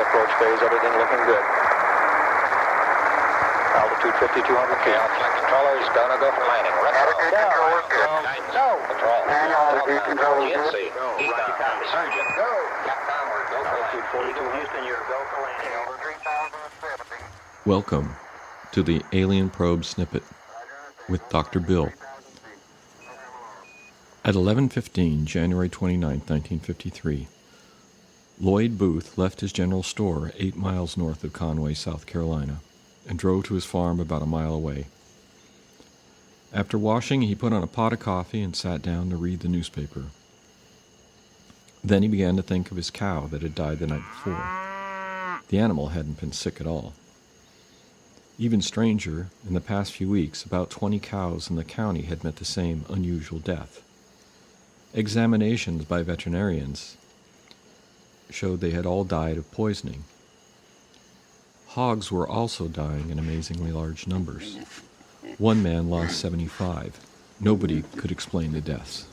approach phase, everything looking good. Altitude 5,200 feet. Flight controllers, gonna go for landing. Go. Control. GNC. Surgeon. Go. Capcom, we're go for Altitude 42. Houston, you're go for landing. Over 3,070. Welcome to the Alien Probe Snippet with Dr. Bill. At 11:15, January 29, 1953, Lloyd Booth left his general store 8 miles north of Conway, South Carolina, and drove to his farm about a mile away. After washing, he put on a pot of coffee and sat down to read the newspaper. Then he began to think of his cow that had died the night before. The animal hadn't been sick at all. Even stranger, in the past few weeks, about 20 cows in the county had met the same unusual death. Examinations by veterinarians showed they had all died of poisoning. Hogs were also dying in amazingly large numbers. One man lost 75. Nobody could explain the deaths.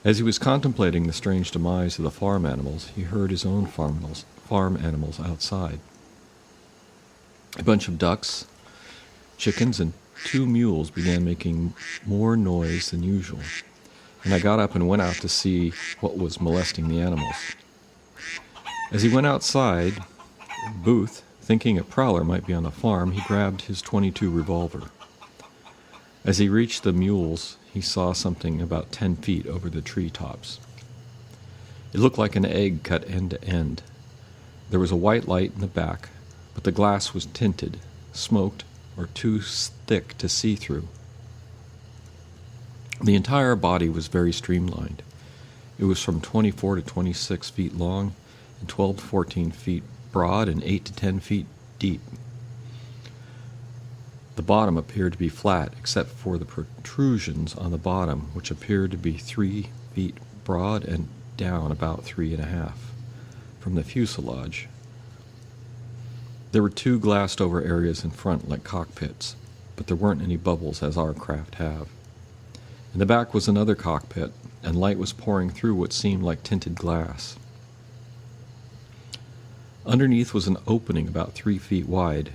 As he was contemplating the strange demise of the farm animals, he heard his own farm animals outside. A bunch of ducks, chickens, and 2 mules began making more noise than usual, and I got up and went out to see what was molesting the animals. As he went outside, Booth, thinking a prowler might be on the farm, he grabbed his .22 revolver. As he reached the mules, he saw something about 10 feet over the treetops. It looked like an egg cut end to end. There was a white light in the back, but the glass was tinted, smoked, or too thick to see through. The entire body was very streamlined. It was from 24 to 26 feet long and 12 to 14 feet broad and 8 to 10 feet deep. The bottom appeared to be flat, except for the protrusions on the bottom, which appeared to be 3 feet broad and down about 3.5 from the fuselage. There were 2 glassed-over areas in front like cockpits, but there weren't any bubbles as our craft have. In the back was another cockpit, and light was pouring through what seemed like tinted glass. Underneath was an opening about 3 feet wide,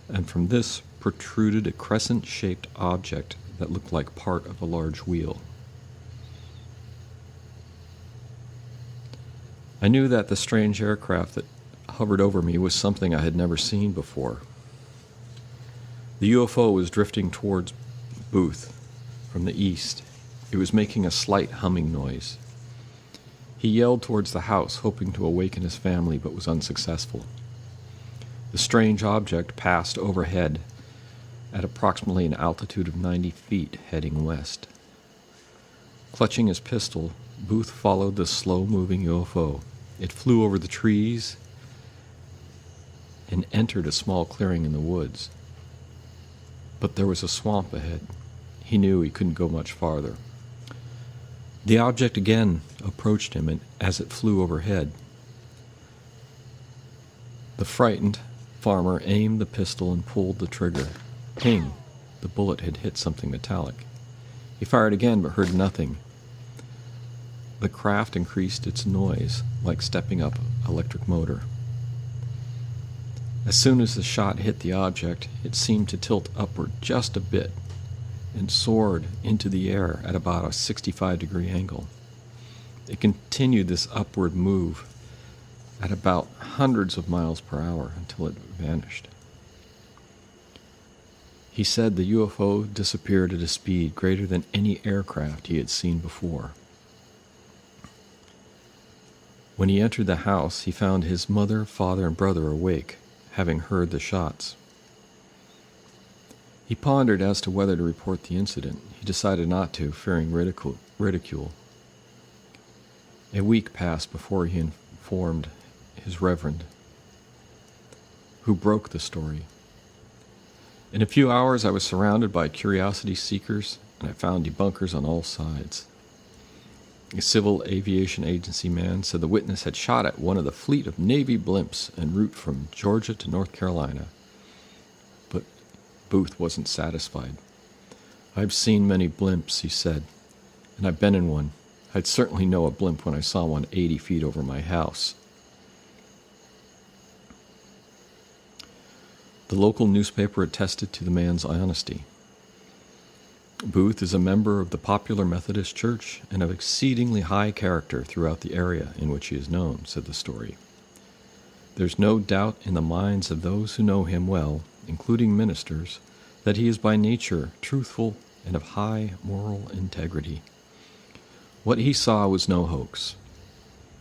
and from this protruded a crescent-shaped object that looked like part of a large wheel. I knew that the strange aircraft that hovered over me was something I had never seen before. The UFO was drifting towards Booth from the east. It was making a slight humming noise. He yelled towards the house, hoping to awaken his family, but was unsuccessful. The strange object passed overhead at approximately an altitude of 90 feet, heading west. Clutching his pistol, Booth followed the slow-moving UFO. It flew over the trees and entered a small clearing in the woods. But there was a swamp ahead. He knew he couldn't go much farther. The object again approached him, and as it flew overhead, the frightened farmer aimed the pistol and pulled the trigger. Ping! The bullet had hit something metallic. He fired again, but heard nothing. The craft increased its noise, like stepping up an electric motor. As soon as the shot hit the object, it seemed to tilt upward just a bit and soared into the air at about a 65-degree angle. It continued this upward move at about hundreds of miles per hour until it vanished. He said the UFO disappeared at a speed greater than any aircraft he had seen before. When he entered the house, he found his mother, father, and brother awake, having heard the shots. He pondered as to whether to report the incident. He decided not to, fearing ridicule. A week passed before he informed his reverend, who broke the story. In a few hours, I was surrounded by curiosity seekers, and I found debunkers on all sides. A civil aviation agency man said the witness had shot at one of the fleet of Navy blimps en route from Georgia to North Carolina. But Booth wasn't satisfied. "I've seen many blimps," he said, "and I've been in one. I'd certainly know a blimp when I saw one 80 feet over my house." The local newspaper attested to the man's honesty. Booth is a member of the popular Methodist Church and of exceedingly high character throughout the area in which he is known, said the story. There's no doubt in the minds of those who know him well, including ministers, that he is by nature truthful and of high moral integrity. What he saw was no hoax,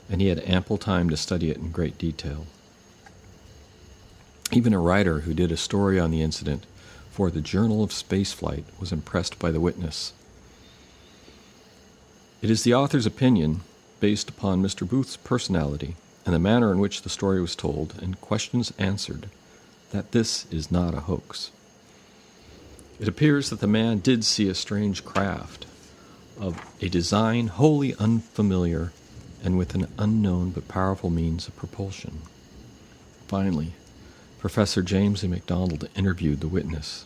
and he had ample time to study it in great detail. Even a writer who did a story on the incident for the Journal of Spaceflight was impressed by the witness. It is the author's opinion, based upon Mr. Booth's personality and the manner in which the story was told and questions answered, that this is not a hoax. It appears that the man did see a strange craft of a design wholly unfamiliar and with an unknown but powerful means of propulsion. Finally, Professor James A. MacDonald interviewed the witness.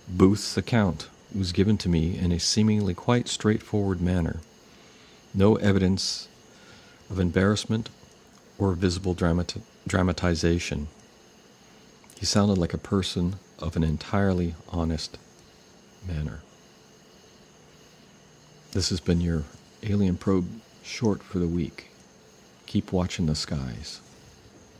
Booth's account was given to me in a seemingly quite straightforward manner. No evidence of embarrassment or visible dramatization. He sounded like a person of an entirely honest manner. This has been your Alien Probe short for the week. Keep watching the skies.